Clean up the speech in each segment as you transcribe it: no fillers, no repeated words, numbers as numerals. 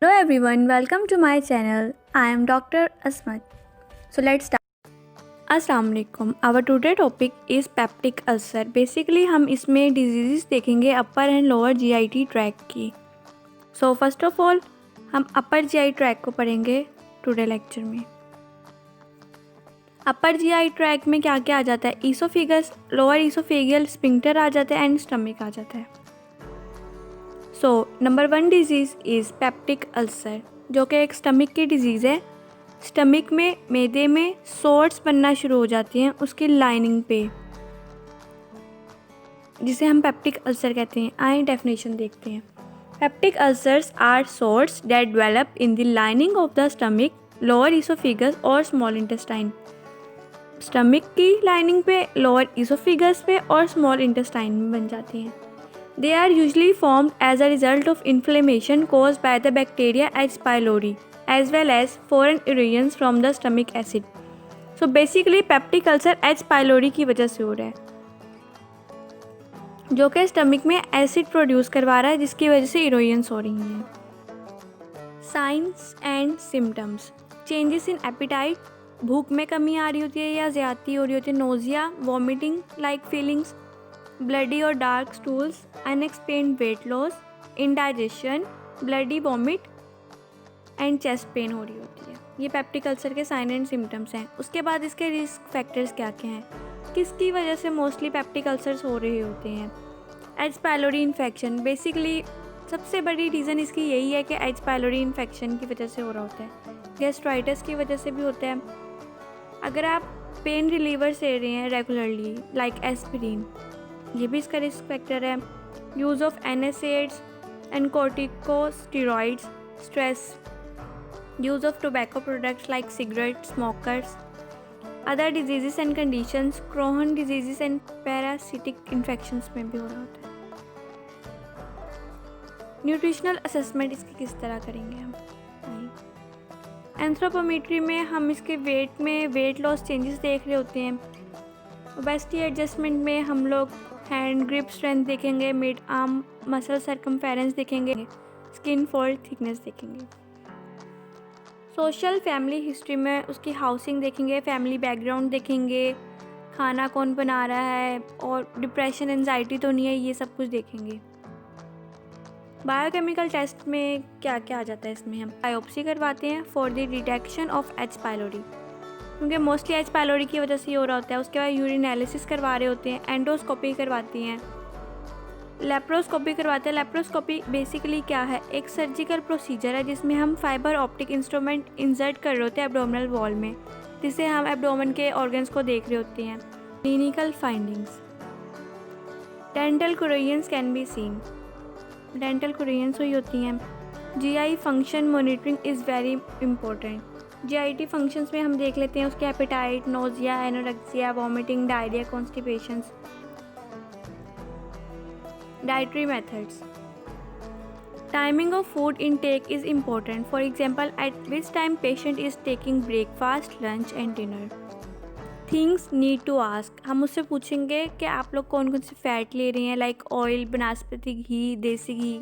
Hello everyone, welcome to my channel. I am Dr. Asmat. So let's start. अस्सलाम वालेकुम. Our today topic is peptic ulcer. Basically हम इसमें diseases देखेंगे अपर and lower GIT track की. So first of all हम अपर GI track को पढ़ेंगे today lecture में. अपर GI ट्रैक में क्या क्या आ जाता है? ईसोफेगस, लोअर ईसोफेगियल स्फिंक्टर आ जाता है एंड स्टमक आ जाता है. So number 1 disease is peptic ulcer, जो कि एक स्टमक की डिज़ीज़ है. स्टमक में मैदे में सोर्स बनना शुरू हो जाती हैं उसकी लाइनिंग पे, जिसे हम पेप्टिक अल्सर कहते हैं. आइए डेफिनेशन देखते हैं. Peptic ulcers are sores that develop in the lining of the stomach, lower oesophagus और स्मॉल इंटेस्टाइन. स्टमक की लाइनिंग पे, लोअर ईसोफेगस पे और स्मॉल इंटेस्टाइन में बन जाती हैं. They are usually formed as a result of inflammation caused by the bacteria H. pylori as well as foreign irritants from the stomach acid. So basically peptic ulcer H. pylori की वजह से हो रहा है, जो कि स्टमक में acid produce करवा रहा है, जिसकी वजह से इरोजन्स हो रही हैं. Science and symptoms: changes in appetite, भूख में कमी आ रही होती है या ज़्यादती हो रही होती है. Nausea, vomiting like feelings, bloody और dark stools, unexplained weight loss, indigestion, bloody vomit and chest pain हो रही होती है. ये पेप्टिक अल्सर के साइन एंड सिम्टम्स हैं. उसके बाद इसके रिस्क फैक्टर्स क्या क्या हैं, किसकी वजह से मोस्टली पेप्टिक अल्सर्स हो रहे होते हैं. एच पायलोरी इन्फेक्शन, बेसिकली सबसे बड़ी रीज़न इसकी यही है कि एच पायलोरी इन्फेक्शन की वजह से हो रहा होता है. गैस्ट्राइटिस की वजह से भी होता है. अगर आप पेन रिलीवर्स ले रहे हैं रेगुलरली लाइक एस्पिरिन, ये भी इसका रिस्क फैक्टर है. Use of NSAIDs and corticosteroids, stress, use of tobacco products like cigarette smokers, other disease and conditions, Crohn disease and parasitic infections में भी हो रहा होता है. न्यूट्रिशनल असेसमेंट इसकी किस तरह करेंगे हम? एंथ्रोपोमेट्री में हम इसके वेट में वेट लॉस चेंजेस देख रहे होते हैं. ओबेसिटी एडजस्टमेंट में हम लोग हैंड ग्रिप स्ट्रेंथ देखेंगे, मिड आर्म मसल सर्कमफेरेंस देखेंगे, स्किन फोल्ड थिकनेस देखेंगे. सोशल फैमिली हिस्ट्री में उसकी हाउसिंग देखेंगे, फैमिली बैकग्राउंड देखेंगे, खाना कौन बना रहा है और डिप्रेशन एंजाइटी तो नहीं है, ये सब कुछ देखेंगे. बायोकेमिकल टेस्ट में क्या क्या आ जाता है इसमें? हम बायोप्सी करवाते हैं for the detection of H pylori, क्योंकि मोस्टली एच पायलोरी की वजह से ही हो रहा होता है. उसके बाद यूरिन एनालिसिस करवा रहे होते हैं, एंडोस्कोपी करवाती हैं, लेप्रोस्कोपी करवाते हैं. लेप्रोस्कोपी बेसिकली क्या है? एक सर्जिकल प्रोसीजर है जिसमें हम फाइबर ऑप्टिक इंस्ट्रूमेंट इंसर्ट कर रहे होते हैं एब्डोमिनल वॉल में, जिससे हम एब्डोमेन के ऑर्गन्स को देख रहे होते हैं. Clinical findings: dental corrosions can be seen, dental corrosions हुई होती हैं. GI function monitoring is very important. GIT functions में हम देख लेते हैं उसके appetite, nausea, anorexia, vomiting, diarrhoea, constipations. Dietary methods: timing of food intake is important. For example, at which time patient is taking breakfast, lunch and dinner. Things need to ask: हम उससे पूछेंगे कि आप लोग कौन कौन से फैट ले रहे हैं, लाइक ऑयल, बनास्पति घी, देसी घी.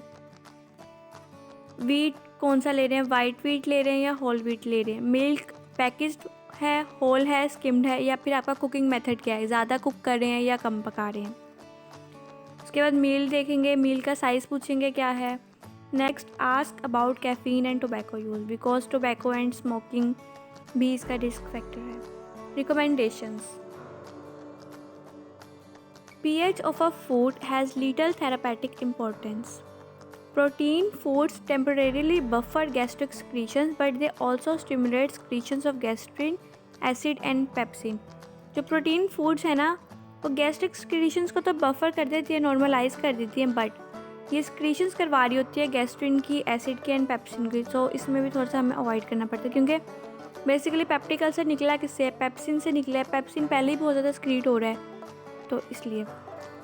वीट कौन सा ले रहे हैं, वाइट वीट ले रहे हैं या होल वीट ले रहे हैं. मिल्क पैकेज्ड है, होल है, स्किम्ड है, या फिर आपका कुकिंग मेथड क्या है, ज़्यादा कुक कर रहे हैं या कम पका रहे हैं. उसके बाद मील देखेंगे, मील का साइज़ पूछेंगे क्या है. Next, ask about caffeine and tobacco use, because tobacco and smoking भी इसका रिस्क फैक्टर है. Recommendations: pH of a food has little therapeutic importance. Protein foods temporarily buffer gastric secretions, but they also stimulate secretions of gastrin, acid and pepsin. जो protein foods है ना, वो gastric secretions को तो buffer कर देती है, नॉर्मलाइज कर देती हैं, बट ये सिक्रीशंस करवा रही होती है गैस्ट्रिन की, एसिड की एंड पेप्सिन की. सो इसमें भी थोड़ा सा हमें अवॉइड करना पड़ता है, क्योंकि बेसिकली पेप्टिक अल्सर निकला किससे है? पेप्सिन से निकला है. पेप्सिन पहले ही बहुत ज़्यादा सिक्रीट हो रहा है, तो इसलिए.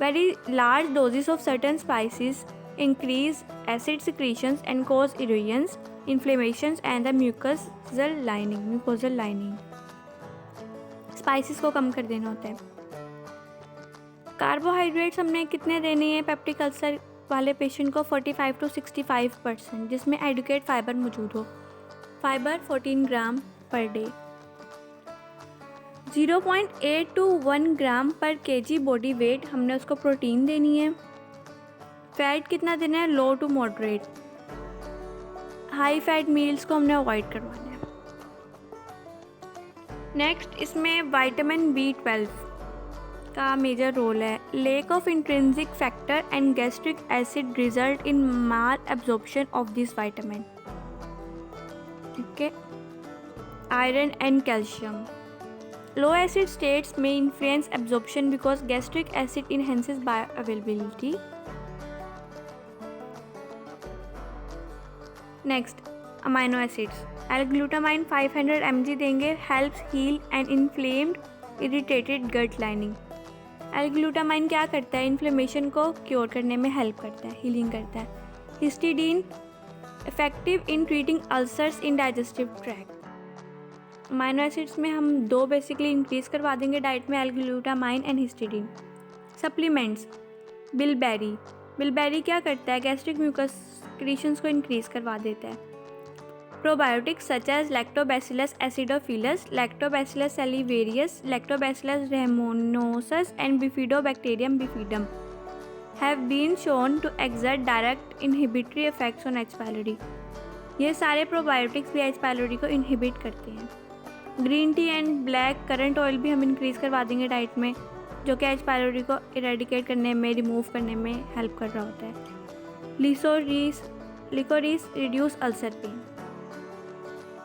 Very large doses of certain spices increase acid secretions and cause erosions, inflammations and the mucosal lining. Spices को कम कर देना होता है. कार्बोहाइड्रेट्स हमने कितने देने हैं पेप्टिक अल्सर वाले पेशेंट को 45 to 65%, जिसमें एडिक्वेट फाइबर मौजूद हो। Fibre 14 gram per day. 0.8 to 1 ग्राम पर केजी बॉडी वेट हमने उसको प्रोटीन देनी है। फैट कितना देना है? Low to moderate. High fat meals को हमने अवॉइड करवाना है। नेक्स्ट इसमें विटामिन B12 का मेजर रोल है। Lack of intrinsic factor and gastric acid result in malabsorption of this vitamin. Okay. Iron and calcium. Low acid states may influence absorption because gastric acid enhances bioavailability. Next, amino acids. L-glutamine 500 mg देंगे, helps heal an inflamed, irritated gut lining. L-glutamine क्या करता है? Inflammation को cure करने में help करता है, healing करता है। Histidine effective in treating ulcers in digestive tract. Amino acids में हम 2 बेसिकली इंक्रीज़ करवा देंगे डाइट में, L glutamine and histidine. Supplements. Bilberry क्या करता है? गैस्ट्रिक म्यूकस सिक्रीशंस को इंक्रीज़ करवा देता है। Probiotics such as lactobacillus acidophilus, lactobacillus salivarius, lactobacillus rhamnosus and bifidobacterium bifidum have been shown to exert direct inhibitory effects on H pylori. ये सारे probiotics भी एच पायलोरी को इनहिबिट करते हैं। Green tea and black currant oil भी हम increase करवा देंगे डाइट में, जो कि एच पायलोरी को इरेडिकेट करने में, रिमूव करने में हेल्प कर रहा होता है। Liquorice reduce ulcer pain.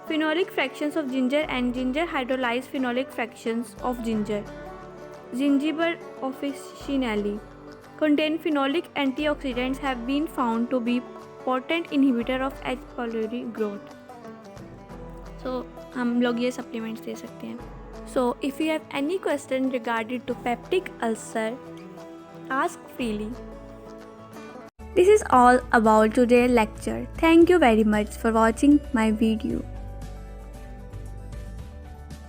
Phenolic fractions of ginger and ginger hydrolysed phenolic fractions of ginger. Zingiber officinale contain phenolic antioxidants have been found to be potent inhibitor of H. pylori growth. So हम लोग ये supplements दे सकते हैं. So if you have any question regarding to peptic ulcer, ask freely. This is all about today's lecture. Thank you very much for watching my video.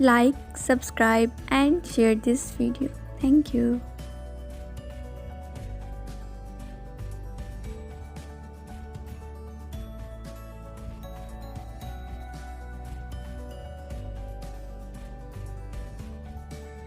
Like, subscribe and share this video. Thank you.